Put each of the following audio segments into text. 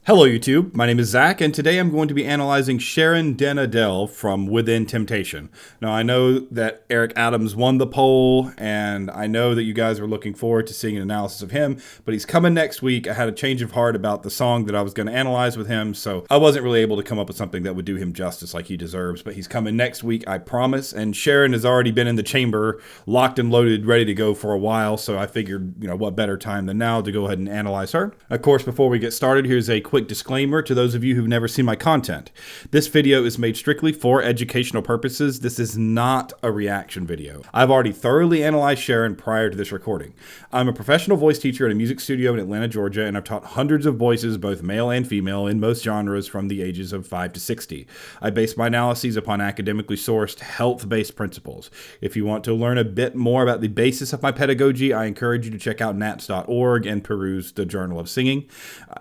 Hello YouTube, my name is Zach, and today I'm going to be analyzing Sharon Adel from Within Temptation. Now I know that Eric Adams won the poll, and I know that you guys were looking forward to seeing an analysis of him, but he's coming next week. I had a change of heart about the song that I was going to analyze with him, so I wasn't really able to come up with something that would do him justice like he deserves, but he's coming next week, I promise, and Sharon has already been in the chamber, locked and loaded, ready to go for a while, so I figured, what better time than now to go ahead and analyze her. Of course, before we get started, here's a quick disclaimer to those of you who've never seen my content. This video is made strictly for educational purposes. This is not a reaction video. I've already thoroughly analyzed Sharon prior to this recording. I'm a professional voice teacher at a music studio in Atlanta, Georgia, and I've taught hundreds of voices, both male and female, in most genres from the ages of 5 to 60. I base my analyses upon academically sourced, health-based principles. If you want to learn a bit more about the basis of my pedagogy, I encourage you to check out nats.org and peruse the Journal of Singing.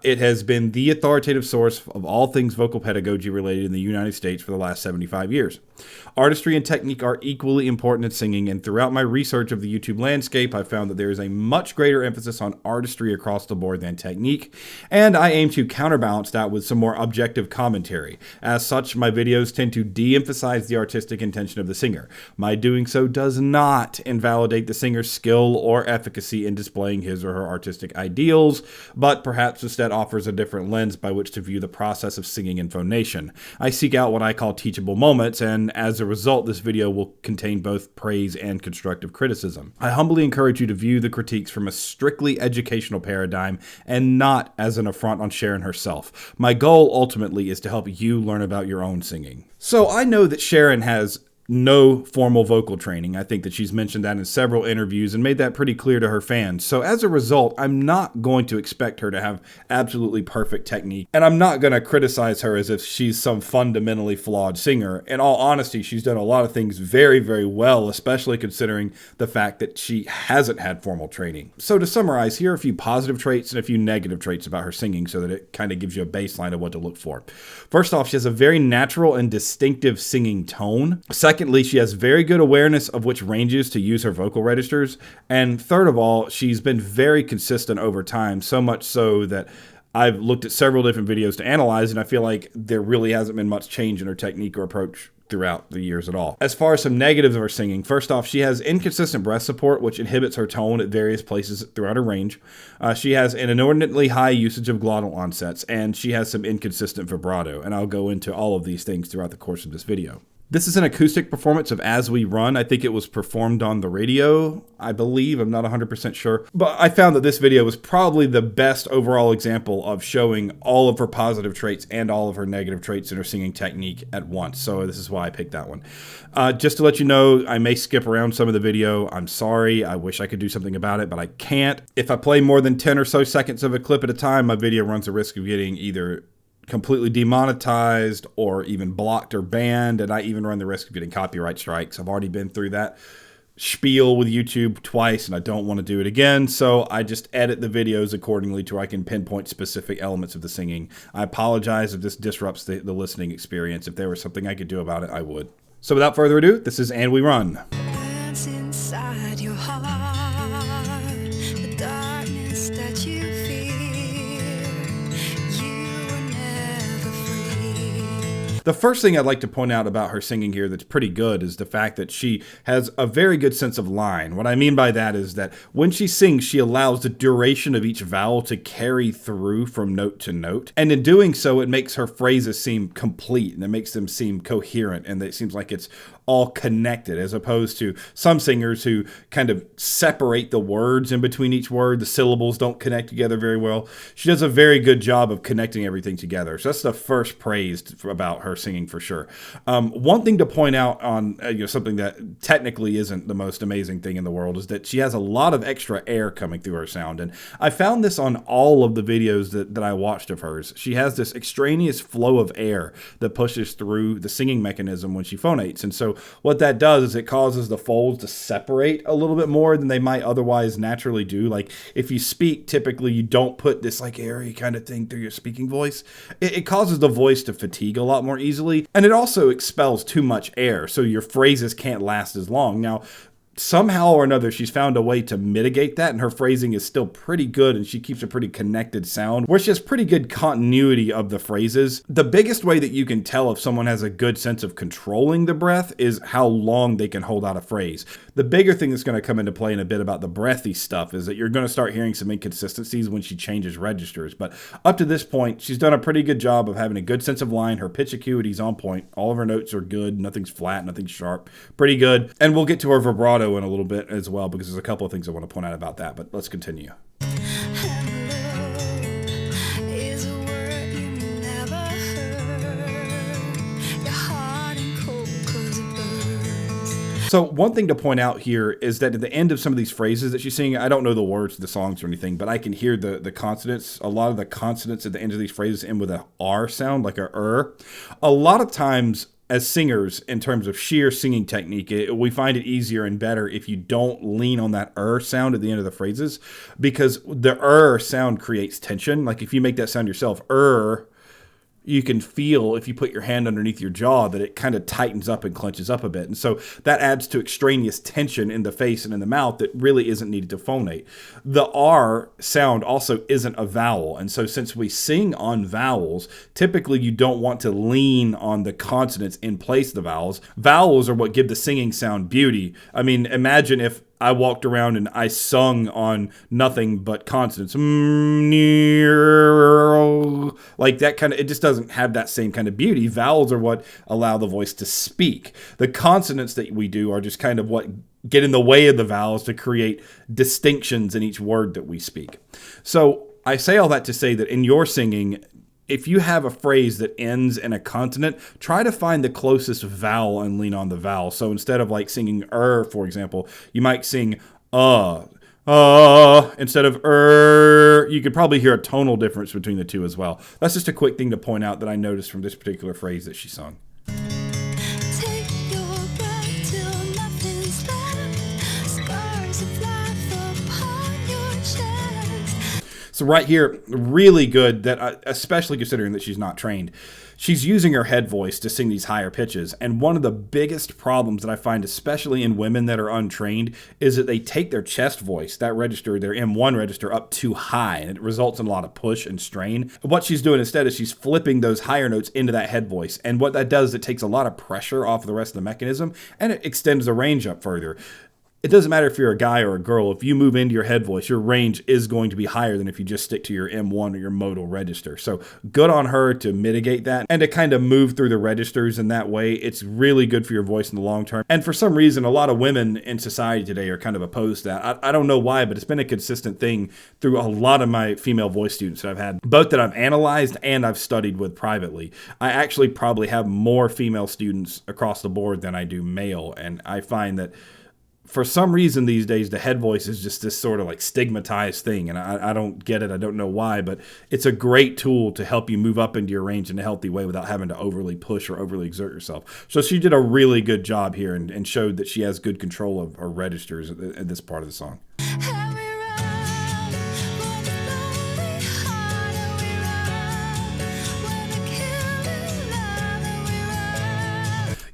It has been the authoritative source of all things vocal pedagogy related in the United States for the last 75 years. Artistry and technique are equally important in singing, and throughout my research of the YouTube landscape, I found that there is a much greater emphasis on artistry across the board than technique, and I aim to counterbalance that with some more objective commentary. As such, my videos tend to de-emphasize the artistic intention of the singer. My doing so does not invalidate the singer's skill or efficacy in displaying his or her artistic ideals, but perhaps instead offers a different lens by which to view the process of singing and phonation. I seek out what I call teachable moments, and as a result, this video will contain both praise and constructive criticism. I humbly encourage you to view the critiques from a strictly educational paradigm and not as an affront on Sharon herself. My goal ultimately is to help you learn about your own singing. So I know that Sharon has no formal vocal training. I think that she's mentioned that in several interviews and made that pretty clear to her fans. So as a result, I'm not going to expect her to have absolutely perfect technique, and I'm not going to criticize her as if she's some fundamentally flawed singer. In all honesty, she's done a lot of things very, very well, especially considering the fact that she hasn't had formal training. So to summarize, here are a few positive traits and a few negative traits about her singing so that it kind of gives you a baseline of what to look for. First off, she has a very natural and distinctive singing tone. Secondly, she has very good awareness of which ranges to use her vocal registers. And third of all, she's been very consistent over time, so much so that I've looked at several different videos to analyze, and I feel like there really hasn't been much change in her technique or approach throughout the years at all. As far as some negatives of her singing, first off, she has inconsistent breath support, which inhibits her tone at various places throughout her range. She has an inordinately high usage of glottal onsets, and she has some inconsistent vibrato, and I'll go into all of these things throughout the course of this video. This is an acoustic performance of As We Run. I think it was performed on the radio, I believe. I'm not 100% sure. But I found that this video was probably the best overall example of showing all of her positive traits and all of her negative traits in her singing technique at once. So this is why I picked that one. Just to let you know, I may skip around some of the video. I'm sorry. I wish I could do something about it, but I can't. If I play more than 10 or so seconds of a clip at a time, my video runs the risk of getting either completely demonetized or even blocked or banned, and I even run the risk of getting copyright strikes. I've already been through that spiel with YouTube twice, and I don't want to do it again, so I just edit the videos accordingly to where I can pinpoint specific elements of the singing. I apologize if this disrupts the listening experience. If there was something I could do about it, I would. So without further ado, this is And We Run. Dance inside your heart, the darkness that you The first thing I'd like to point out about her singing here that's pretty good is the fact that she has a very good sense of line. What I mean by that is that when she sings, she allows the duration of each vowel to carry through from note to note. And in doing so, it makes her phrases seem complete, and it makes them seem coherent, and it seems like it's all connected, as opposed to some singers who kind of separate the words in between each word. The syllables don't connect together very well. She does a very good job of connecting everything together. So that's the first praise about her singing for sure. One thing to point out on something that technically isn't the most amazing thing in the world is that she has a lot of extra air coming through her sound. And I found this on all of the videos that I watched of hers. She has this extraneous flow of air that pushes through the singing mechanism when she phonates. And so what that does is it causes the folds to separate a little bit more than they might otherwise naturally do. Like if you speak, typically you don't put this like airy kind of thing through your speaking voice. It causes the voice to fatigue a lot more easily, and it also expels too much air, so your phrases can't last as long. Now, somehow or another, she's found a way to mitigate that, and her phrasing is still pretty good, and she keeps a pretty connected sound where she has pretty good continuity of the phrases. The biggest way that you can tell if someone has a good sense of controlling the breath is how long they can hold out a phrase. The bigger thing that's going to come into play in a bit about the breathy stuff is that you're going to start hearing some inconsistencies when she changes registers. But up to this point, she's done a pretty good job of having a good sense of line. Her pitch acuity is on point. All of her notes are good. Nothing's flat, nothing's sharp. Pretty good. And we'll get to her vibrato in a little bit as well, because there's a couple of things I want to point out about that. But let's continue. So one thing to point out here is that at the end of some of these phrases that she's singing, I don't know the words to the songs or anything, but I can hear the consonants. A lot of the consonants at the end of these phrases end with an R sound, like a A lot of times as singers, in terms of sheer singing technique, we find it easier and better if you don't lean on that sound at the end of the phrases, because the sound creates tension. Like if you make that sound yourself, you can feel, if you put your hand underneath your jaw, that it kind of tightens up and clenches up a bit. And so that adds to extraneous tension in the face and in the mouth that really isn't needed to phonate. The R sound also isn't a vowel. And so since we sing on vowels, typically you don't want to lean on the consonants in place of the vowels. Vowels are what give the singing sound beauty. I mean, imagine if I walked around and I sung on nothing but consonants. Like that kind of, it just doesn't have that same kind of beauty. Vowels are what allow the voice to speak. The consonants that we do are just kind of what get in the way of the vowels to create distinctions in each word that we speak. So I say all that to say that in your singing, if you have a phrase that ends in a consonant, try to find the closest vowel and lean on the vowel. So instead of like singing for example, you might sing instead of You could probably hear a tonal difference between the two as well. That's just a quick thing to point out that I noticed from this particular phrase that she sung. So right here, really good, that especially considering that she's not trained. She's using her head voice to sing these higher pitches. And one of the biggest problems that I find, especially in women that are untrained, is that they take their chest voice, that register, their M1 register, up too high. And it results in a lot of push and strain. What she's doing instead is she's flipping those higher notes into that head voice. And what that does is it takes a lot of pressure off the rest of the mechanism, and it extends the range up further. It doesn't matter if you're a guy or a girl. If you move into your head voice, your range is going to be higher than if you just stick to your M1 or your modal register. So good on her to mitigate that and to kind of move through the registers in that way. It's really good for your voice in the long term. And for some reason, a lot of women in society today are kind of opposed to that. I don't know why, but it's been a consistent thing through a lot of my female voice students that I've had, both that I've analyzed and I've studied with privately. I actually probably have more female students across the board than I do male. And I find that for some reason these days, the head voice is just this sort of like stigmatized thing. And I don't get it. I don't know why, but it's a great tool to help you move up into your range in a healthy way without having to overly push or overly exert yourself. So she did a really good job here and showed that she has good control of her registers at this part of the song.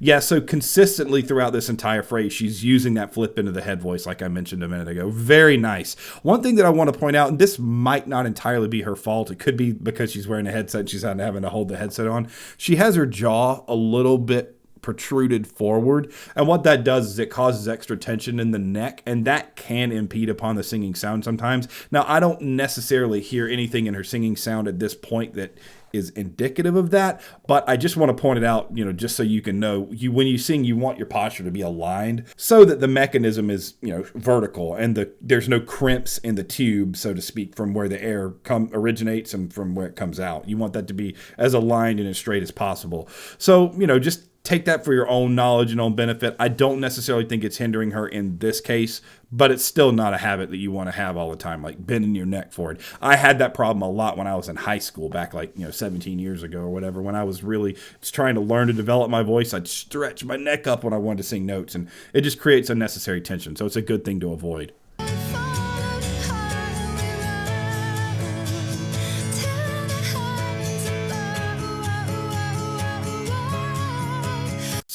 Yeah, so consistently throughout this entire phrase, she's using that flip into the head voice like I mentioned a minute ago. Very nice. One thing that I want to point out, and this might not entirely be her fault. It could be because she's wearing a headset and she's having to hold the headset on. She has her jaw a little bit protruded forward, and what that does is it causes extra tension in the neck, and that can impede upon the singing sound sometimes. Now, I don't necessarily hear anything in her singing sound at this point that is indicative of that, but I just want to point it out, just so you can know, when you sing, you want your posture to be aligned so that the mechanism is, vertical and there's no crimps in the tube, so to speak, from where the air originates and from where it comes out. You want that to be as aligned and as straight as possible. So, just take that for your own knowledge and own benefit. I don't necessarily think it's hindering her in this case, but it's still not a habit that you want to have all the time, like bending your neck forward. I had that problem a lot when I was in high school back 17 years ago or whatever, when I was really just trying to learn to develop my voice. I'd stretch my neck up when I wanted to sing notes, and it just creates unnecessary tension. So it's a good thing to avoid.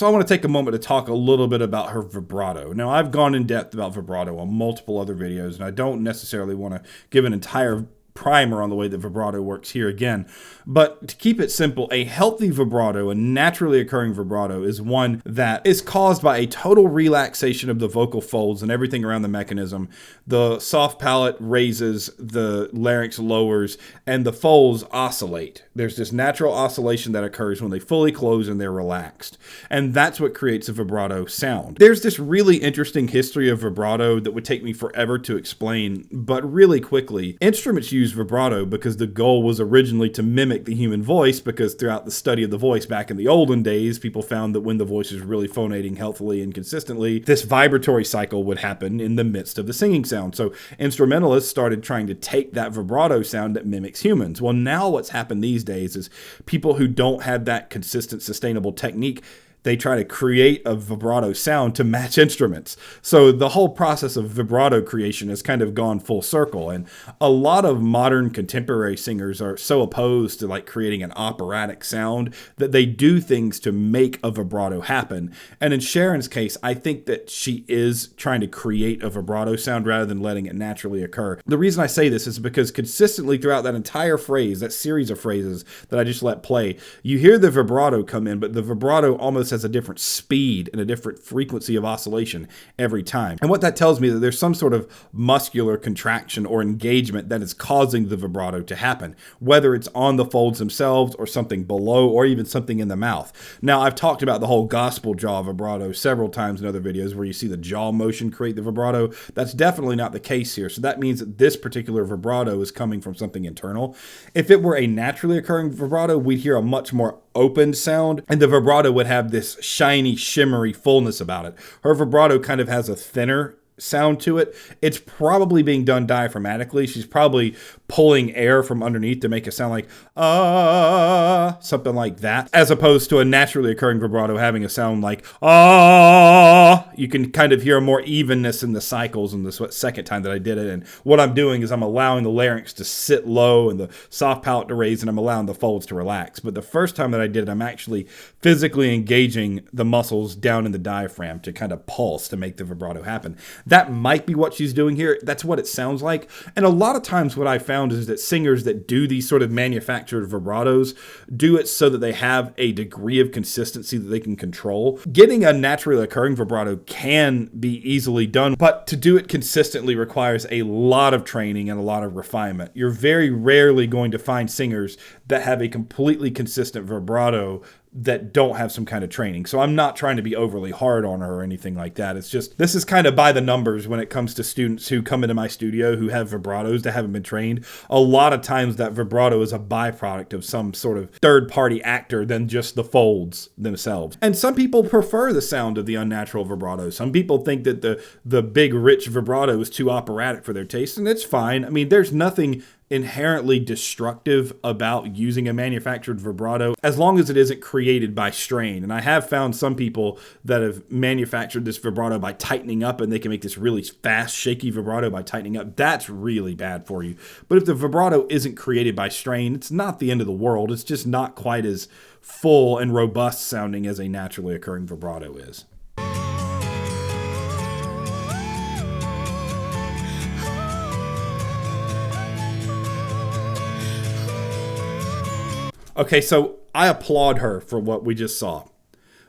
So I want to take a moment to talk a little bit about her vibrato. Now, I've gone in depth about vibrato on multiple other videos, and I don't necessarily want to give an entire primer on the way that vibrato works here again. But to keep it simple, a healthy vibrato, a naturally occurring vibrato, is one that is caused by a total relaxation of the vocal folds and everything around the mechanism. The soft palate raises, the larynx lowers, and the folds oscillate. There's this natural oscillation that occurs when they fully close and they're relaxed. And that's what creates a vibrato sound. There's this really interesting history of vibrato that would take me forever to explain, but really quickly, instruments use vibrato because the goal was originally to mimic the human voice, because throughout the study of the voice back in the olden days, people found that when the voice was really phonating healthily and consistently, this vibratory cycle would happen in the midst of the singing sound. So instrumentalists started trying to take that vibrato sound that mimics humans. Well, now what's happened these days is people who don't have that consistent, sustainable technique, they try to create a vibrato sound to match instruments. So the whole process of vibrato creation has kind of gone full circle. And a lot of modern contemporary singers are so opposed to like creating an operatic sound that they do things to make a vibrato happen. And in Sharon's case, I think that she is trying to create a vibrato sound rather than letting it naturally occur. The reason I say this is because consistently throughout that entire phrase, that series of phrases that I just let play, you hear the vibrato come in, but the vibrato almost has a different speed and a different frequency of oscillation every time. And what that tells me is that there's some sort of muscular contraction or engagement that is causing the vibrato to happen, whether it's on the folds themselves or something below or even something in the mouth. Now, I've talked about the whole gospel jaw vibrato several times in other videos where you see the jaw motion create the vibrato. That's definitely not the case here. So that means that this particular vibrato is coming from something internal. If it were a naturally occurring vibrato, we'd hear a much more opened sound, and the vibrato would have this shiny, shimmery fullness about it. Her vibrato kind of has a thinner sound to it. It's probably being done diaphragmatically. She's probably pulling air from underneath to make it sound like something like that, as opposed to a naturally occurring vibrato having a sound like You can kind of hear a more evenness in the cycles in the second time that I did it. And what I'm doing is I'm allowing the larynx to sit low and the soft palate to raise, and I'm allowing the folds to relax. But the first time that I did it, I'm actually physically engaging the muscles down in the diaphragm to kind of pulse to make the vibrato happen. That might be what she's doing here. That's what it sounds like. And a lot of times what I found is that singers that do these sort of manufactured vibratos do it so that they have a degree of consistency that they can control. Getting a naturally occurring vibrato can be easily done, but to do it consistently requires a lot of training and a lot of refinement. You're very rarely going to find singers that have a completely consistent vibrato that don't have some kind of training. So I'm not trying to be overly hard on her or anything like that. It's just, this is kind of by the numbers when it comes to students who come into my studio who have vibratos that haven't been trained. A lot of times that vibrato is a byproduct of some sort of third-party actor than just the folds themselves. And some people prefer the sound of the unnatural vibrato. Some people think that the big, rich vibrato is too operatic for their taste, and it's fine. I mean, there's nothing inherently destructive about using a manufactured vibrato as long as it isn't created by strain. And I have found some people that have manufactured this vibrato by tightening up, and they can make this really fast, shaky vibrato by tightening up. That's really bad for you. But if the vibrato isn't created by strain, it's not the end of the world. It's just not quite as full and robust sounding as a naturally occurring vibrato is. Okay, so I applaud her for what we just saw.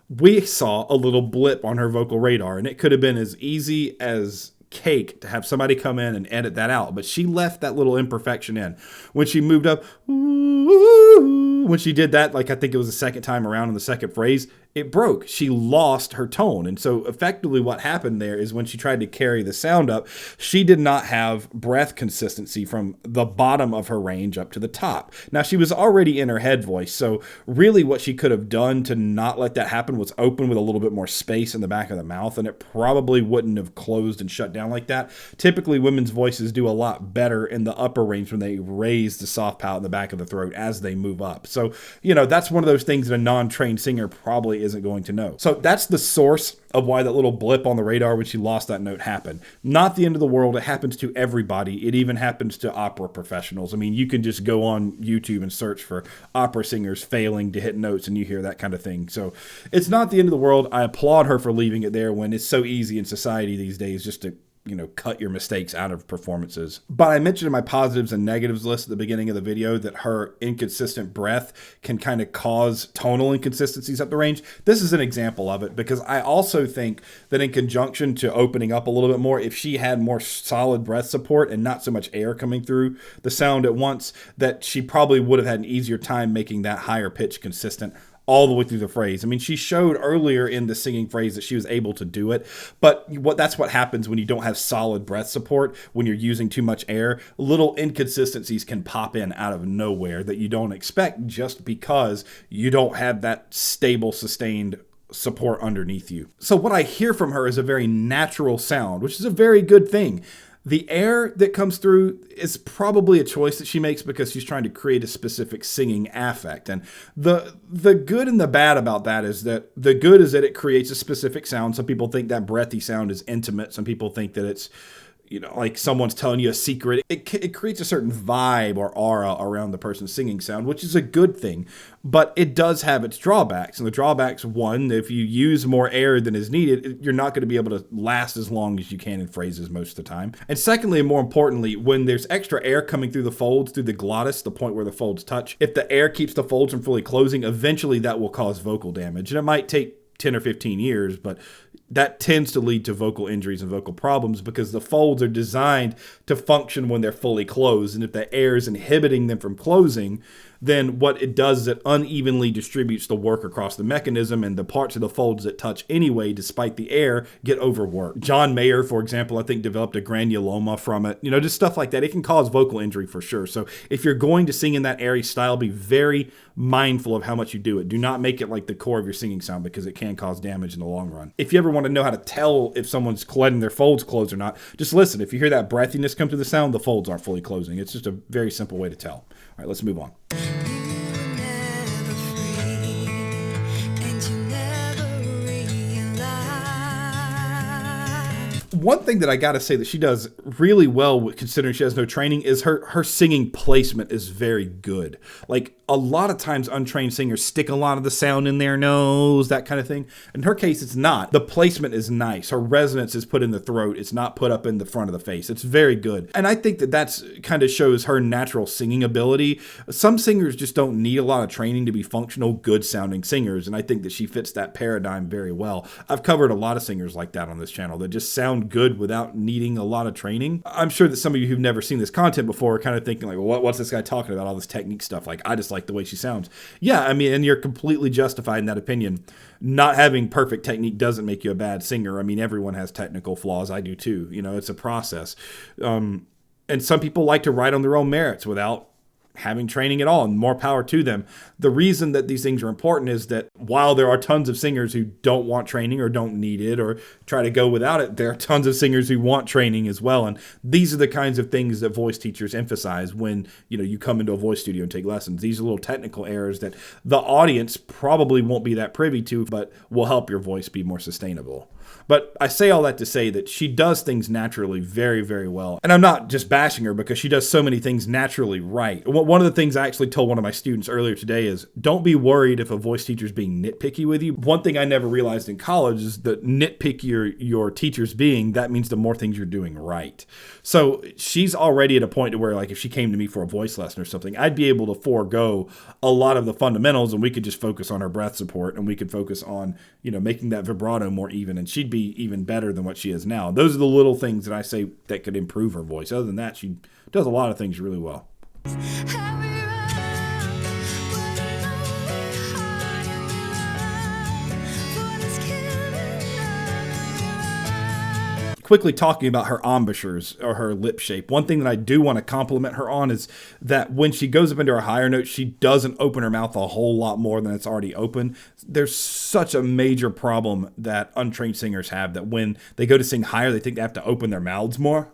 We saw a little blip on her vocal radar, and it could have been as easy as cake to have somebody come in and edit that out, but she left that little imperfection in. When she moved up, when she did that, like I think it was the second time around in the second phrase, it broke. She lost her tone. And so effectively what happened there is when she tried to carry the sound up, she did not have breath consistency from the bottom of her range up to the top. Now, she was already in her head voice, so really what she could have done to not let that happen was open with a little bit more space in the back of the mouth, and it probably wouldn't have closed and shut down like that. Typically, women's voices do a lot better in the upper range when they raise the soft palate in the back of the throat as they move up. So, that's one of those things that a non-trained singer probably isn't going to know. So that's the source of why that little blip on the radar when she lost that note happened. Not the end of the world. It happens to everybody. It even happens to opera professionals. I mean, you can just go on YouTube and search for opera singers failing to hit notes and you hear that kind of thing. So it's not the end of the world. I applaud her for leaving it there when it's so easy in society these days just to cut your mistakes out of performances. But I mentioned in my positives and negatives list at the beginning of the video that her inconsistent breath can kind of cause tonal inconsistencies up the range. This is an example of it, because I also think that in conjunction to opening up a little bit more, if she had more solid breath support and not so much air coming through the sound at once, that she probably would have had an easier time making that higher pitch consistent all the way through the phrase. I mean, she showed earlier in the singing phrase that she was able to do it, but that's what happens when you don't have solid breath support, when you're using too much air. Little inconsistencies can pop in out of nowhere that you don't expect just because you don't have that stable, sustained support underneath you. So what I hear from her is a very natural sound, which is a very good thing. The air that comes through is probably a choice that she makes because she's trying to create a specific singing affect. And the good and the bad about that is that the good is that it creates a specific sound. Some people think that breathy sound is intimate. Some people think that it's like someone's telling you a secret. It creates a certain vibe or aura around the person's singing sound, which is a good thing, but it does have its drawbacks. And the drawbacks, one, if you use more air than is needed, you're not going to be able to last as long as you can in phrases most of the time. And secondly, and more importantly, when there's extra air coming through the folds, through the glottis, the point where the folds touch, if the air keeps the folds from fully closing, eventually that will cause vocal damage. And it might take 10 or 15 years, but that tends to lead to vocal injuries and vocal problems because the folds are designed to function when they're fully closed. And if the air is inhibiting them from closing, then what it does is it unevenly distributes the work across the mechanism, and the parts of the folds that touch anyway, despite the air, get overworked. John Mayer, for example, I think developed a granuloma from it. Just stuff like that. It can cause vocal injury for sure. So if you're going to sing in that airy style, be very mindful of how much you do it. Do not make it like the core of your singing sound because it can cause damage in the long run. If you ever want to know how to tell if someone's letting their folds close or not, just listen. If you hear that breathiness come through the sound, the folds aren't fully closing. It's just a very simple way to tell. All right, let's move on. One thing that I got to say that she does really well, considering she has no training, is her singing placement is very good. Like, a lot of times untrained singers stick a lot of the sound in their nose, that kind of thing. In her case, it's not. The placement is nice. Her resonance is put in the throat. It's not put up in the front of the face. It's very good. And I think that that's kind of shows her natural singing ability. Some singers just don't need a lot of training to be functional, good sounding singers. And I think that she fits that paradigm very well. I've covered a lot of singers like that on this channel that just sound good without needing a lot of training. I'm sure that some of you who've never seen this content before are kind of thinking like, well, what's this guy talking about? All this technique stuff. Like, I just like the way she sounds. Yeah, I mean, and you're completely justified in that opinion. Not having perfect technique doesn't make you a bad singer. I mean, everyone has technical flaws. I do too. It's a process. And some people like to write on their own merits without having training at all, and more power to them. The reason that these things are important is that while there are tons of singers who don't want training or don't need it or try to go without it, there are tons of singers who want training as well. And these are the kinds of things that voice teachers emphasize when you come into a voice studio and take lessons. These are little technical errors that the audience probably won't be that privy to, but will help your voice be more sustainable. But I say all that to say that she does things naturally very, very well. And I'm not just bashing her because she does so many things naturally right. One of the things I actually told one of my students earlier today is don't be worried if a voice teacher's being nitpicky with you. One thing I never realized in college is that nitpickier your teacher's being, that means the more things you're doing right. So she's already at a point to where, like, if she came to me for a voice lesson or something, I'd be able to forego a lot of the fundamentals and we could just focus on her breath support and we could focus on, making that vibrato more even, and she'd be even better than what she is now. Those are the little things that I say that could improve her voice. Other than that, she does a lot of things really well. Quickly talking about her embouchures or her lip shape. One thing that I do want to compliment her on is that when she goes up into her higher notes, she doesn't open her mouth a whole lot more than it's already open. There's such a major problem that untrained singers have, that when they go to sing higher, they think they have to open their mouths more.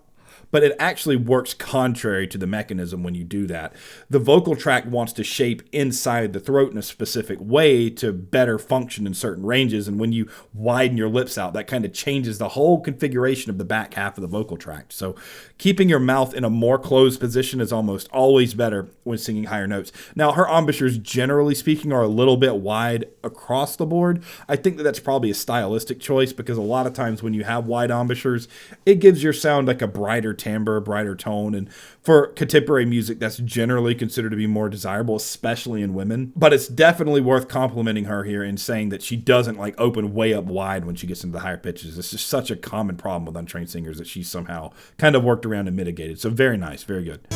but it actually works contrary to the mechanism when you do that. The vocal tract wants to shape inside the throat in a specific way to better function in certain ranges, and when you widen your lips out, that kind of changes the whole configuration of the back half of the vocal tract. So keeping your mouth in a more closed position is almost always better when singing higher notes. Now, her embouchures, generally speaking, are a little bit wide across the board. I think that that's probably a stylistic choice, because a lot of times when you have wide embouchures, it gives your sound like a brighter timbre, a brighter tone, and for contemporary music, that's generally considered to be more desirable, especially in women. But it's definitely worth complimenting her here in saying that she doesn't like open way up wide when she gets into the higher pitches. It's just such a common problem with untrained singers that she's somehow kind of worked around and mitigated. So very nice, very good.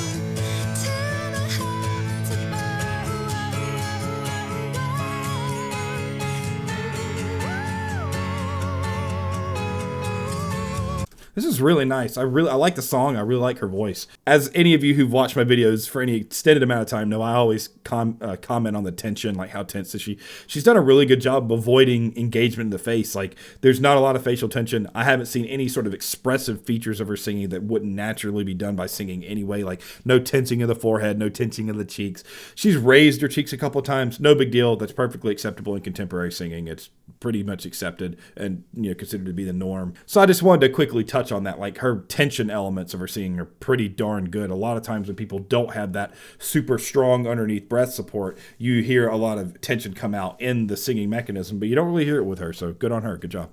This is really nice. I like the song. I really like her voice. As any of you who've watched my videos for any extended amount of time know, I always comment on the tension, like how tense is she. She's done a really good job of avoiding engagement in the face. Like, there's not a lot of facial tension. I haven't seen any sort of expressive features of her singing that wouldn't naturally be done by singing anyway. Like, no tensing of the forehead, no tensing of the cheeks. She's raised her cheeks a couple of times. No big deal. That's perfectly acceptable in contemporary singing. It's pretty much accepted and considered to be the norm. So I just wanted to quickly touch on that. Like, her tension elements of her singing are pretty darn good. A lot of times when people don't have that super strong underneath breath support, you hear a lot of tension come out in the singing mechanism, but you don't really hear it with her. So good on her. Good job.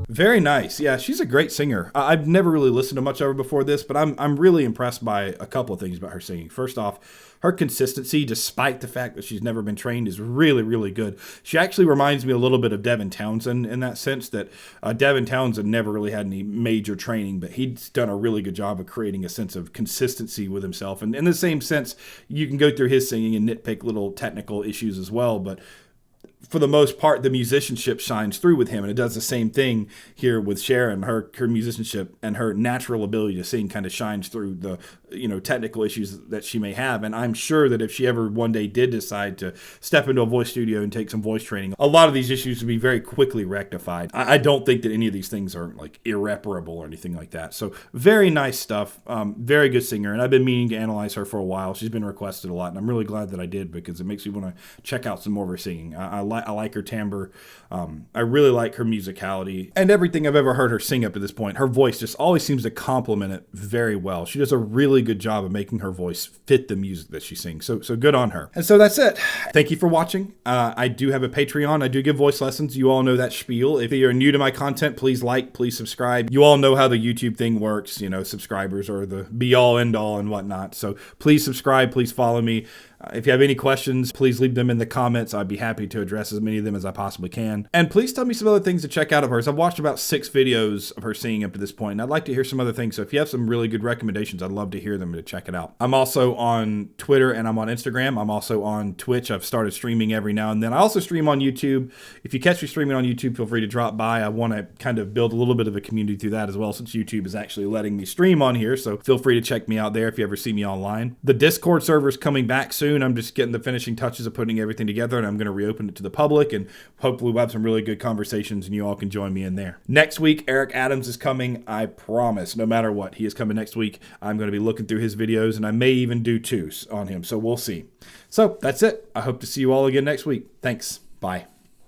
Very nice. Yeah, she's a great singer. I've never really listened to much of her before this, but I'm really impressed by a couple of things about her singing. First off, her consistency, despite the fact that she's never been trained, is really, really good. She actually reminds me a little bit of Devin Townsend in that sense, that Devin Townsend never really had any major training, but he's done a really good job of creating a sense of consistency with himself. And in the same sense, you can go through his singing and nitpick little technical issues as well, but for the most part, the musicianship shines through with him, and it does the same thing here with Sharon. Her musicianship and her natural ability to sing kind of shines through the technical issues that she may have. And I'm sure that if she ever one day did decide to step into a voice studio and take some voice training, a lot of these issues would be very quickly rectified. I don't think that any of these things are like irreparable or anything like that. So very nice stuff. Very good singer, and I've been meaning to analyze her for a while. She's been requested a lot, and I'm really glad that I did, because it makes me want to check out some more of her singing. I like her timbre. I really like her musicality, and everything I've ever heard her sing up to this point. Her voice just always seems to complement it very well. She does a really good job of making her voice fit the music that she sings. So good on her. And so that's it. Thank you for watching. I do have a Patreon. I do give voice lessons. You all know that spiel. If you're new to my content, please like, please subscribe. You all know how the YouTube thing works. Subscribers are the be all end all and whatnot. So please subscribe. Please follow me. If you have any questions, please leave them in the comments. I'd be happy to address as many of them as I possibly can. And please tell me some other things to check out of hers. I've watched about 6 videos of her singing up to this point, and I'd like to hear some other things. So if you have some really good recommendations, I'd love to hear them and to check it out. I'm also on Twitter and I'm on Instagram. I'm also on Twitch. I've started streaming every now and then. I also stream on YouTube. If you catch me streaming on YouTube, feel free to drop by. I want to kind of build a little bit of a community through that as well, since YouTube is actually letting me stream on here. So feel free to check me out there if you ever see me online. The Discord server is coming back soon. I'm just getting the finishing touches of putting everything together, and I'm going to reopen it to the public, and hopefully we'll have some really good conversations and you all can join me in there. Next week, Eric Adams is coming. I promise, no matter what, he is coming next week. I'm going to be looking through his videos, and I may even do 2 on him, so we'll see. So that's it. I hope to see you all again next week. Thanks. Bye.